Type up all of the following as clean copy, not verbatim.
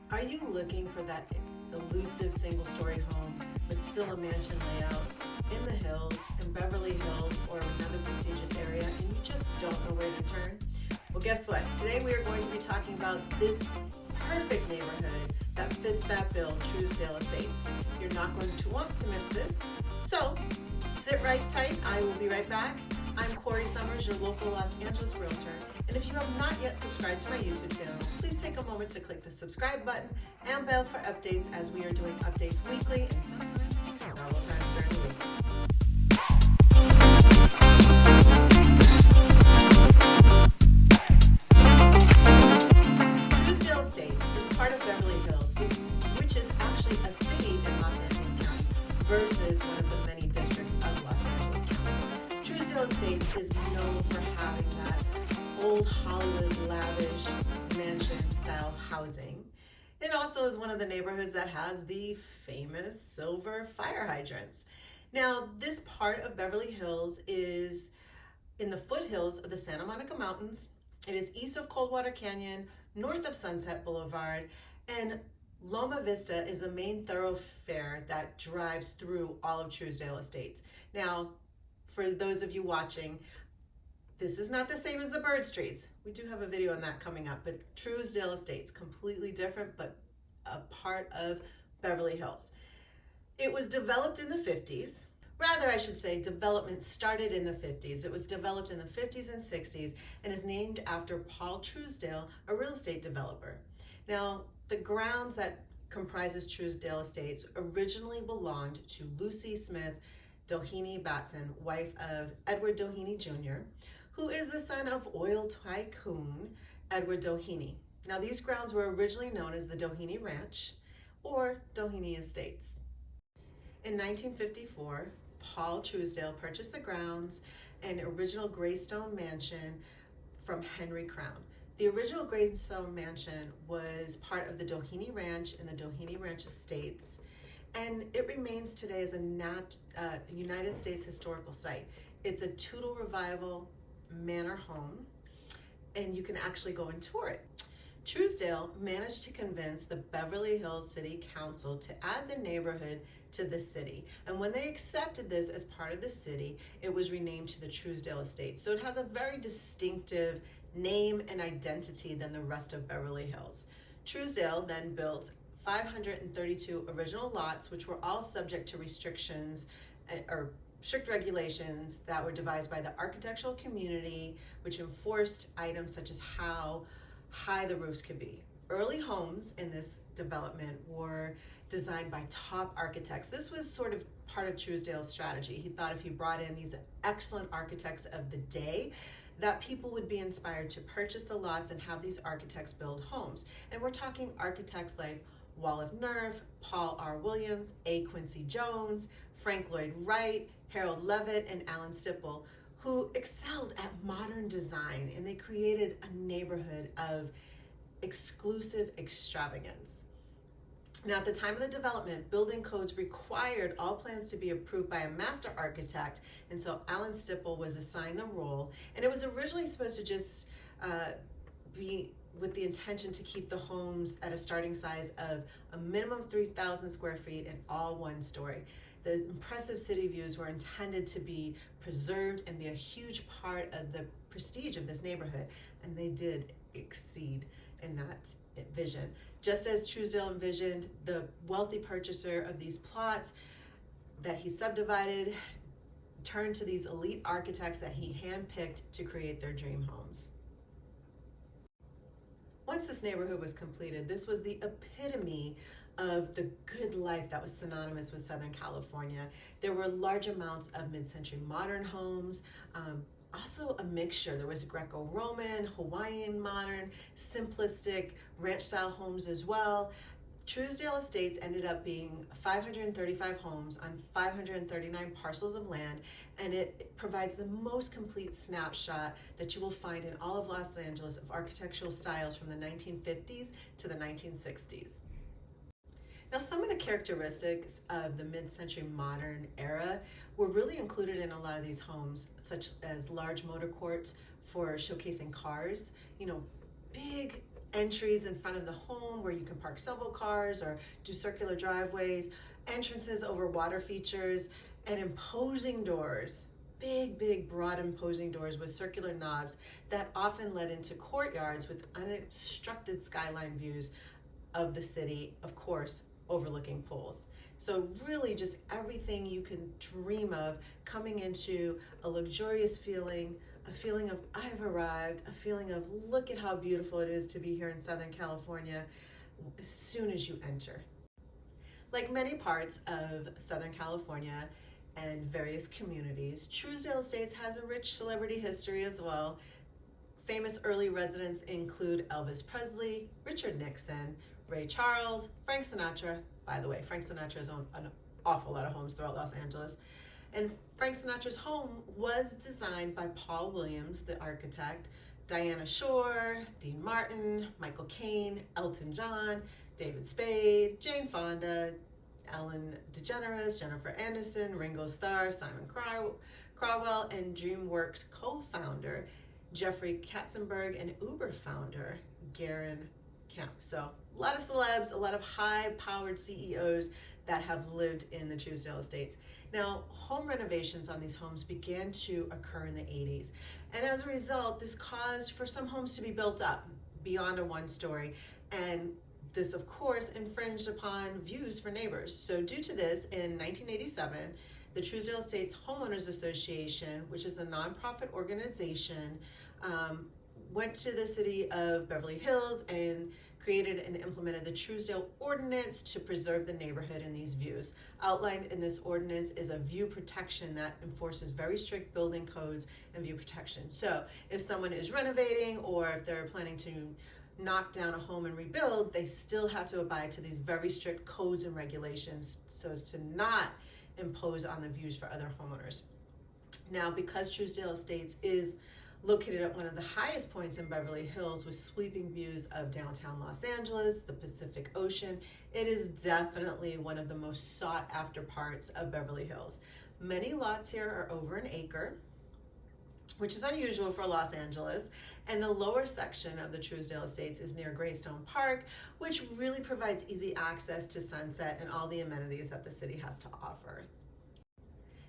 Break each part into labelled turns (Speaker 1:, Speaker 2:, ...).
Speaker 1: Are you looking for that elusive single-story home, but still a mansion layout in the hills, in Beverly Hills, or another prestigious area, and you just don't know where to turn? Well, guess what? Today we are going to be talking about this perfect neighborhood that fits that bill, Trousdale Estates. You're not going to want to miss this. So sit right tight. I will be right back. I'm Corrie Sommers, your local Los Angeles realtor. And if you have not yet subscribed to my YouTube channel, please take a moment to click the subscribe button and bell for updates, as we are doing updates weekly and sometimes several times during the week. Trousdale Estates is part of Beverly Hills, which is actually a city in Los Angeles County versus one of the many districts of Los Angeles County. Trousdale Estates is known for having that old Hollywood lavish mansion style housing. It also is one of the neighborhoods that has the famous silver fire hydrants. Now, this part of Beverly Hills is in the foothills of the Santa Monica Mountains. It is east of Coldwater Canyon, north of Sunset Boulevard, and Loma Vista is the main thoroughfare that drives through all of Trousdale Estates. Now, for those of you watching, this is not the same as the Bird Streets. We do have a video on that coming up, but Trousdale Estates, completely different, but a part of Beverly Hills. It was developed in the 50s. Rather, I should say, development started in the 50s. It was developed in the 50s and 60s and is named after Paul Trousdale, a real estate developer. Now, the grounds that comprises Trousdale Estates originally belonged to Lucy Smith Doheny Batson, wife of Edward Doheny Jr., who is the son of oil tycoon Edward Doheny. Now, these grounds were originally known as the Doheny Ranch or Doheny Estates. In 1954, Paul Trousdale purchased the grounds, an original Greystone mansion from Henry Crown. The original Greystone mansion was part of the Doheny Ranch and the Doheny Ranch Estates, and it remains today as a United States historical site. It's a Tudor Revival manor home, and you can actually go and tour it. Trousdale managed to convince the Beverly Hills City Council to add the neighborhood to the city. And when they accepted this as part of the city, it was renamed to the Trousdale Estates. So it has a very distinctive name and identity than the rest of Beverly Hills. Trousdale then built 532 original lots, which were all subject to restrictions or strict regulations that were devised by the architectural community, which enforced items such as how high the roofs could be. Early homes in this development were designed by top architects. This was sort of part of Trousdale's strategy. He thought if he brought in these excellent architects of the day, that people would be inspired to purchase the lots and have these architects build homes. And we're talking architects like Wallace Neff, Paul R. Williams, A. Quincy Jones, Frank Lloyd Wright, Harold Levitt, and Alan Stipple, who excelled at modern design, and they created a neighborhood of exclusive extravagance. Now, at the time of the development, building codes required all plans to be approved by a master architect, and so Alan Stipple was assigned the role, and it was originally supposed to just be with the intention to keep the homes at a starting size of a minimum of 3,000 square feet and all one story. The impressive city views were intended to be preserved and be a huge part of the prestige of this neighborhood, and they did exceed in that vision. Just as Trousdale envisioned, the wealthy purchaser of these plots that he subdivided turned to these elite architects that he handpicked to create their dream homes. Once this neighborhood was completed, this was the epitome of the good life that was synonymous with Southern California. There were large amounts of mid-century modern homes, also a mixture. There was Greco-Roman, Hawaiian modern, simplistic ranch-style homes as well. Trousdale Estates ended up being 535 homes on 539 parcels of land, and it provides the most complete snapshot that you will find in all of Los Angeles of architectural styles from the 1950s to the 1960s. Now, some of the characteristics of the mid-century modern era were really included in a lot of these homes, such as large motor courts for showcasing cars, big entries in front of the home where you can park several cars or do circular driveways, entrances over water features, and imposing doors. Big, broad, imposing doors with circular knobs that often led into courtyards with unobstructed skyline views of the city, of course, overlooking pools. So really just everything you can dream of coming into a luxurious feeling, a feeling of I've arrived, a feeling of look at how beautiful it is to be here in Southern California as soon as you enter. Like many parts of Southern California and various communities, Trousdale Estates has a rich celebrity history as well. Famous early residents include Elvis Presley, Richard Nixon, Ray Charles, Frank Sinatra. By the way, Frank Sinatra's owned an awful lot of homes throughout Los Angeles. And Frank Sinatra's home was designed by Paul Williams, the architect, Diana Shore, Dean Martin, Michael Caine, Elton John, David Spade, Jane Fonda, Ellen DeGeneres, Jennifer Aniston, Ringo Starr, Simon Crowell, and DreamWorks co-founder Jeffrey Katzenberg and Uber founder Garen Kemp. So a lot of celebs, a lot of high-powered CEOs that have lived in the Trousdale Estates. Now, home renovations on these homes began to occur in the 80s. And as a result, this caused for some homes to be built up beyond a one-story. And this, of course, infringed upon views for neighbors. So due to this, in 1987, the Trousdale Estates Homeowners Association, which is a nonprofit organization, went to the city of Beverly Hills and created and implemented the Trousdale Ordinance to preserve the neighborhood and these views. Outlined in this ordinance is a view protection that enforces very strict building codes and view protection. So if someone is renovating or if they're planning to knock down a home and rebuild, they still have to abide to these very strict codes and regulations so as to not impose on the views for other homeowners. Now, because Trousdale Estates is located at one of the highest points in Beverly Hills with sweeping views of downtown Los Angeles, the Pacific Ocean, it is definitely one of the most sought after parts of Beverly Hills. Many lots here are over an acre, which is unusual for Los Angeles, and the lower section of the Trousdale Estates is near Greystone Park, which really provides easy access to Sunset and all the amenities that the city has to offer.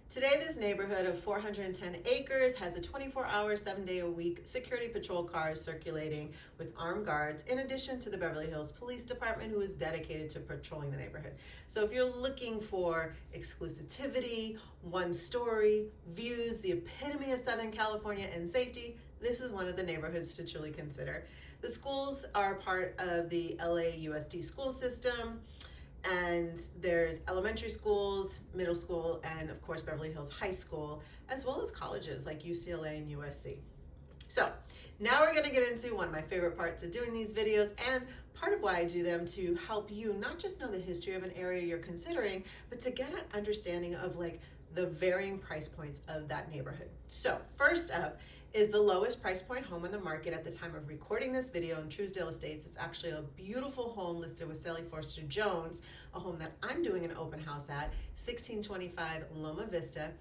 Speaker 1: Today, this neighborhood of 410 acres has a 24-hour, 7-day-a-week security patrol cars circulating with armed guards, in addition to the Beverly Hills Police Department, who is dedicated to patrolling the neighborhood. So if you're looking for exclusivity, one-story, views, the epitome of Southern California, and safety, this is one of the neighborhoods to truly consider. The schools are part of the LAUSD school system, and there's elementary schools, middle school, and of course Beverly Hills High School, as well as colleges like UCLA and USC. So now we're going to get into one of my favorite parts of doing these videos, and part of why I do them, to help you not just know the history of an area you're considering, but to get an understanding of like the varying price points of that neighborhood. So first up is the lowest price point home on the market at the time of recording this video in Trousdale Estates. It's actually a beautiful home listed with Sally Forster Jones, a home that I'm doing an open house at, 1625 Loma Vista.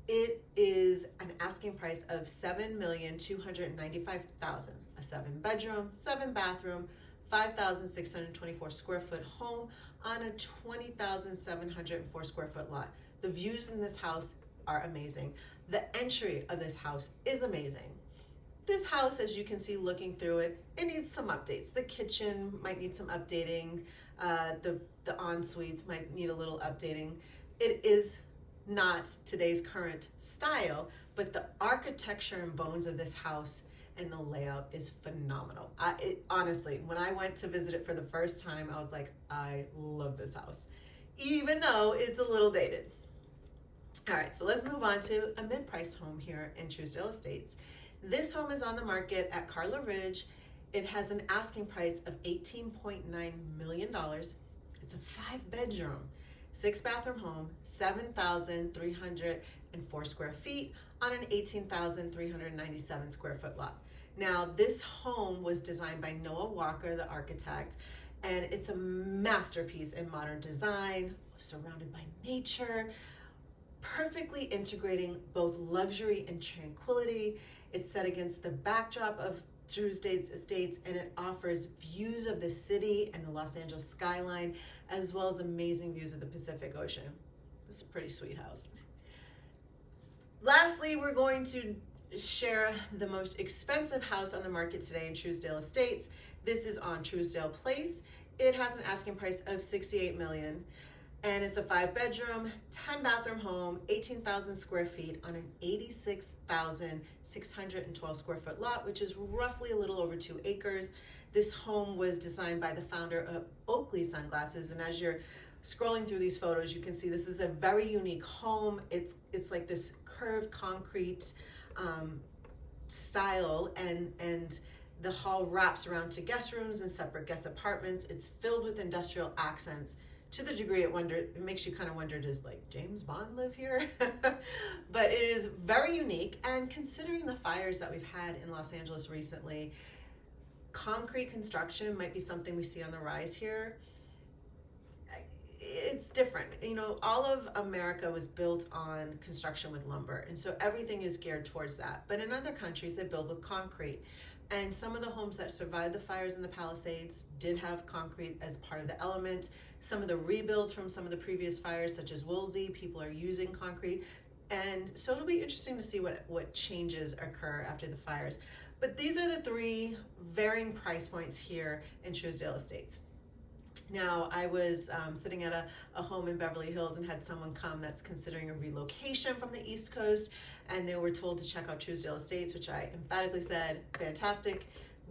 Speaker 1: It is an asking price of $7,295,000, a 7-bedroom, 7-bathroom, 5,624 square foot home on a 20,704 square foot lot. The views in this house are amazing. The entry of this house is amazing. This house, as you can see looking through it, it needs some updates. The kitchen might need some updating. The en-suites might need a little updating. It is not today's current style, but the architecture and bones of this house and the layout is phenomenal. Honestly, when I went to visit it for the first time, I was like, I love this house, even though it's a little dated. All right, so let's move on to a mid-price home here in Trousdale Estates. This home is on the market at Carla Ridge. It has an asking price of $18.9 million. It's a 5-bedroom, 6-bathroom home, 7,304 square feet on an 18,397 square foot lot. Now, this home was designed by Noah Walker, the architect, and it's a masterpiece in modern design, surrounded by nature, perfectly integrating both luxury and tranquility. It's set against the backdrop of Trousdale Estates, and it offers views of the city and the Los Angeles skyline, as well as amazing views of the Pacific Ocean. This is a pretty sweet house. Lastly, we're going to share the most expensive house on the market today in Trousdale Estates. This is on Trousdale Place. It has an asking price of $68 million, and it's a 5-bedroom, 10-bathroom home, 18,000 square feet on an 86,612 square foot lot, which is roughly a little over 2 acres. This home was designed by the founder of Oakley Sunglasses, and as you're scrolling through these photos, you can see this is a very unique home. It's like this curved concrete style, and the hall wraps around to guest rooms and separate guest apartments. It's filled with industrial accents to the degree it makes you kind of wonder, does like James Bond live here? But it is very unique, and considering the fires that we've had in Los Angeles recently, concrete construction might be something we see on the rise here. It's different. You know, all of America was built on construction with lumber, and so everything is geared towards that. But in other countries, they build with concrete. And some of the homes that survived the fires in the Palisades did have concrete as part of the element. Some of the rebuilds from some of the previous fires, such as Woolsey, people are using concrete. And so it'll be interesting to see what changes occur after the fires. But these are the 3 varying price points here in Trousdale Estates. Now, I was sitting at a home in Beverly Hills and had someone come that's considering a relocation from the East Coast, and they were told to check out Trousdale Estates, which I emphatically said, fantastic,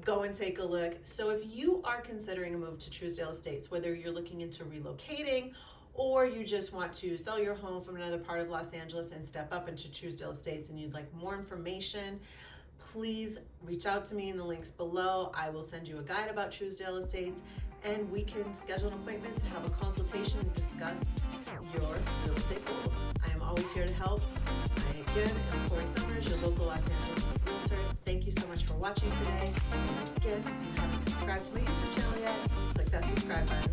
Speaker 1: go and take a look. So if you are considering a move to Trousdale Estates, whether you're looking into relocating or you just want to sell your home from another part of Los Angeles and step up into Trousdale Estates and you'd like more information, please reach out to me in the links below. I will send you a guide about Trousdale Estates, and we can schedule an appointment to have a consultation and discuss your real estate goals. I am always here to help. I, again, am Corrie Sommers, your local Los Angeles realtor. Thank you so much for watching today. And again, if you haven't subscribed to my YouTube channel yet, click that subscribe button.